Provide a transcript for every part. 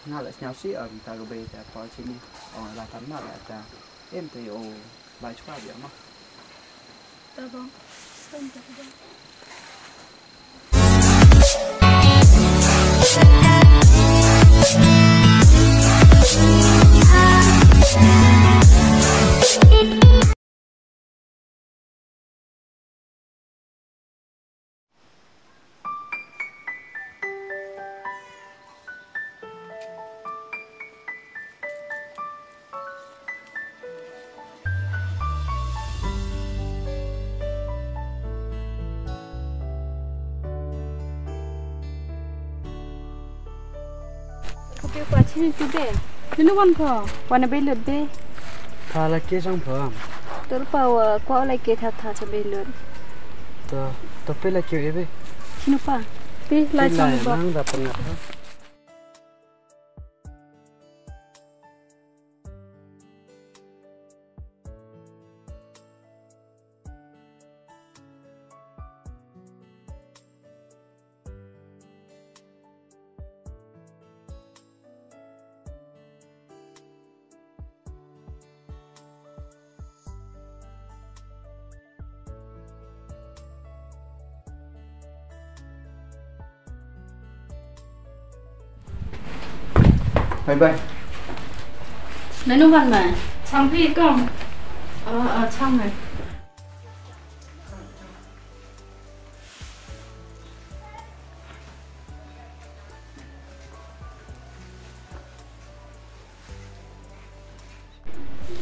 ngã lại nhau xí ở ta cái bề ta có chỉ đi là thắm mặt là ta em thì bài choa vậy mà tao không không được cái quả chín chú bé, nó quan khờ, quan bên lượt bé, thà là kia trong phở, tôi bảo qua lại kia thà thà cho bên lượt, tôi phải là kiểu ấy bé, chín pa, bé lại trong bọc, mang đập ngặt đó. Bye bye. lấy nó văn mà, trong phi con, ở trong này.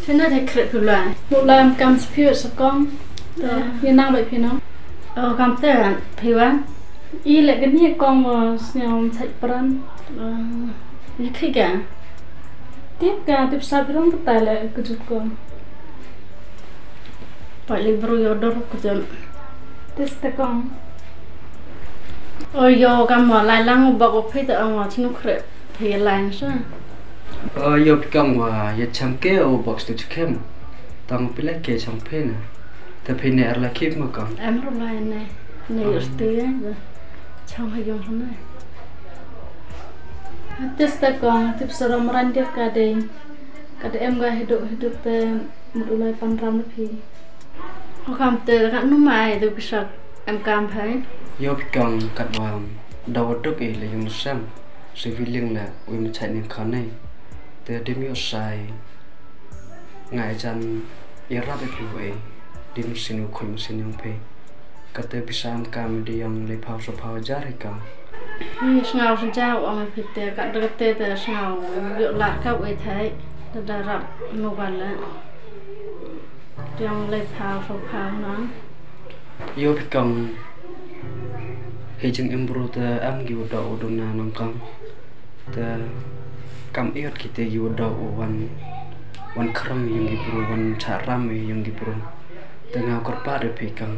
Thế này thì khởi thử lại, một lần cầm phiêu sạc con, như nào vậy phiêu nó? Cầm tê là phiêu á, y lại cái này con mà nhau chạy bắn, như khi cả, tiếp sau phiêu nó tài lại cái chút con, phải lấy bro yo đốt cái chút, test con, yo cầm mà lại lăng một bọc phiêu tự ông mà chỉ nó khởi phiêu lại sao? Yo become ya chamke o box to chikem. Tang pila ke champe na. Ta pine er la kip mo kon. Em rồi này này stay rồi. Chong hay dùng hôm nay. Test con tiếp sau đó ran dia ka de. Ka de em ga hidup te một ulai 500 lebih. Ho kam te kan nu mai tu bisa em kam phai. Yo become kat wang daw tok e le yung sam. Civilian la we mi chai ni khan nei. Te demio sai ngai chan era be pui dim sinu khum sinu pe kate bisam kam diam le phau so phau jar ka Ngào sinh chao ông phải te cả đợt te te ngào liệu lạc các ấy thấy đã rập mộtวันแล้วtrong le phau so phau nó yo become he jing embro te am gi do odona nang kam te kam iot kita yu do wan kram yung gibro wan charam yung gibro tengah korpa de pekang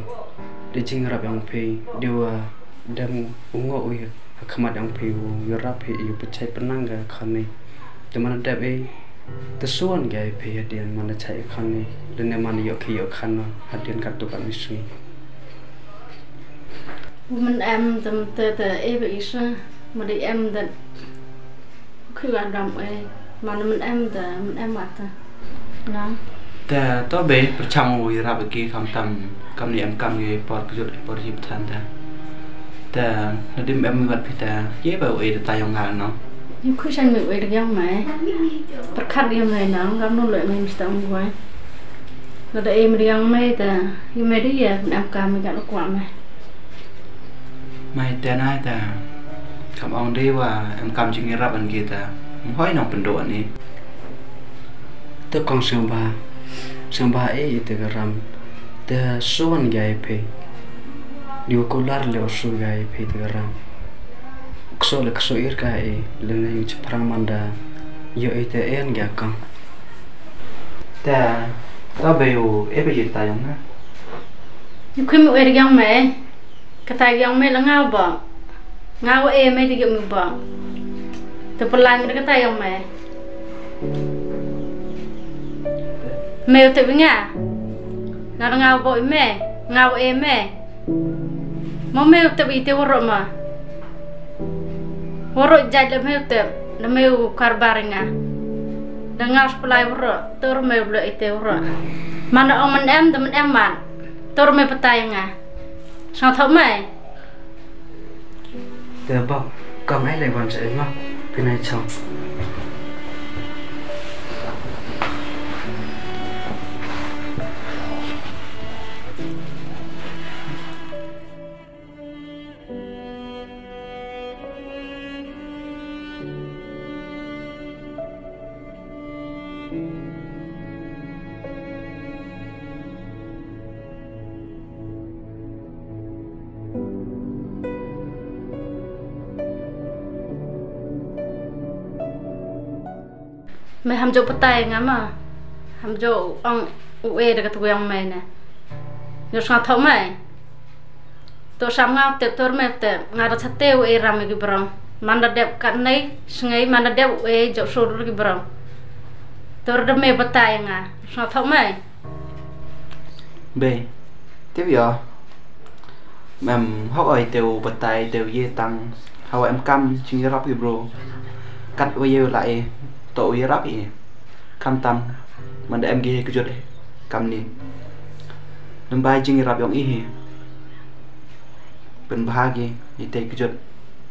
de jing rap yang pe dewa dam ungo ui khamat yang pe yu rap he yu pechai penangga khane teman dap e tesuan ga pe hadian mana chai khane lene man yo khi yo khan hadian kartu kan misri mình em tầm te e bị sa mà đi em đặt khi bạn đồng ấy mà mình em mặt nó ta to be percham ui rap ki kham tam kam ni em kam ye por hip than ta nadim em wat pita ye ba ui ta yong ngal no nhưng khi sang mình ui được yang mày bắt khát đi này nó gam nó lợi mình tầm quay là để em đi yang mày ta nhưng mày đi về em kam mình đã nó quả mày ta nai ta kam ông đi wa em kam ching rap an ki ta hoi nong pen do ni te kong samba e te garam te suan gai pe dio kolar le osu gai pe te garam kso ir ka e le ne ch prang manda yo e te en ga kang ta be o e be ta yong na nhưng khi mình ui được yang mày cái tay yang mày là ngao em mày thì kiểu mình bỏ từ phần lại mình cái tay yang mày mèo tự với ngà ngao vội mẹ ngao em mẹ mau mèo tự bị tiêu rồi mà rồi dạy là mèo tự Nameu karbaringa. Dengar sepelai ura, tur meu bela ite ura. Mana om em temen em man, tur meu petai nga. Sao thấu mày? Tớ bảo con ấy lại còn chạy ngọc bên này chồng. Mày ham chỗ petai nga mà, ham chỗ ông uê được cái tụi ông mày nè. Nhớ sao thấu mày? Tôi sam ngao tiệp tôi mày tiệp, ngao đã thắt teo uê ram cái bron. Mana đẹp cạn này, ngay mana đẹp uê chỗ sôi cái bron. Tôi đã mày petai nga, sao thấu mày? B. Tiếp giờ mầm hóc ơi tiêu bật tay tiêu dê tăng hầu em cam chừng rắp cái bro cắt bây giờ lại tổ dê rắp gì cam tâm mình để em ghi cái chuyện cam đi đừng bay chừng rắp giống ý bên ba ghi thì tê cái chuyện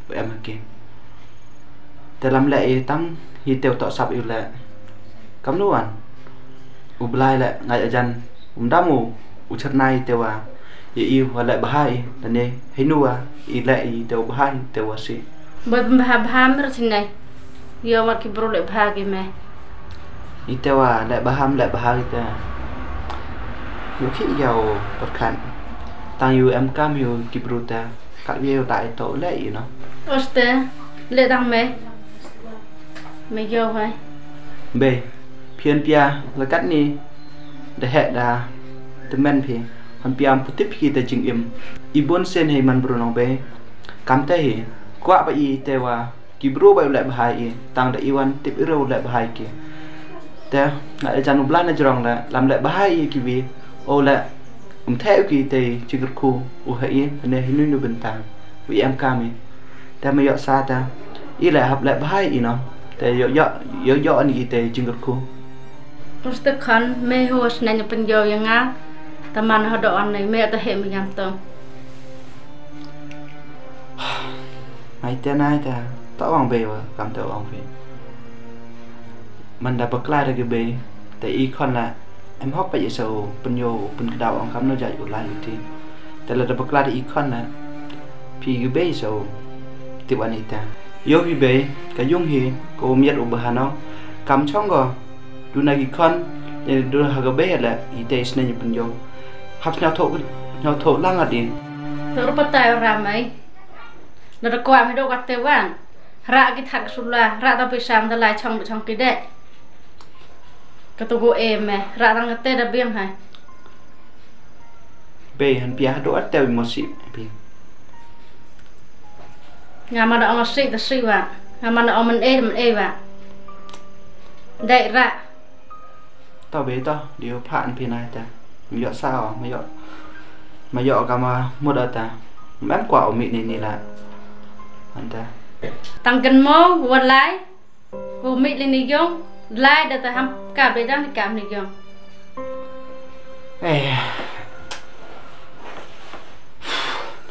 với em kia để làm lại tăng thì tiêu tọt sập yêu lại cắm luôn ublai lại ngày ở dân đá mù chất này tiêu à yêu và lại bahai là nè hay nua ý lại tiêu bahai tiêu asi Bởi bahai mới thế này yêu mà cái bro lại bahai cái mẹ ý tiêu à lại bahai ta nhiều khi giàu bật khăn tăng yêu em cam yêu cái bro ta các yêu tại tổ lệ nó Oste lệ đăng mẹ mẹ yêu hay b phiền pia là cắt ni để hệ đà từ men phi han piam putip khi ta jing im ibon sen hay man bro nong be kam ta hi kwa ba i te wa ki bro ba lại bahai i tang da iwan tip iro lại bahai ki te ngai jan ublan na jrong la lam lại bahai i ki vi o la theo ki te chigur khu u hai ne hinu nu bentang wi em kami te ma yo sa ta i lại hab lại bahai i no te yo ni te chigur khu Oste khan mẹ hos này nhập vô yang ngã teman họ doan này mẹ ta hệ mình làm tông ngày tên này ta tao bằng bề và cảm tao bằng bề mình đã bật lại được cái bề tại y con là em học bây giờ sầu bên cái đầu ông khám nó dạy của lại thì tại là đã bật lại được y con là thì cái bề sầu tiếp anh ấy ta yêu cái bề cái dung hi cô miết ở bờ nó cắm trong rồi đôi này cái con đôi hàng cái bề là y tế này như bên vô học nhau thổ lăng ở đi tôi bắt tay làm ấy nó đã qua mấy đâu gặt tiêu vàng ra cái thằng sụt là ra tao bị sàm tao lại trong cái đệ cái tôi go em mẹ ra đang cái tê đã biếng hả bê hắn bia đồ ăn teo một xị nhà mà nó xị ta xị vàng nhà mà nó mình ê vàng đệ ra tao bế tao điều phản phi này ta mày dọ sao mày dọ cả mà một đợt ta bán quả ở mịn này là anh ta tăng cân mô quần lái vô mịn lên này không lái để ta ham cảm đấy đang cảm này không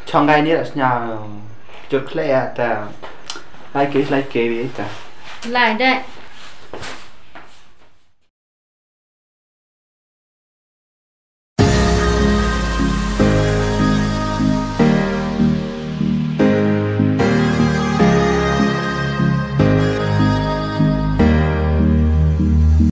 trong ngày này là nhà chụp lẹ ta like kế với ta lại đây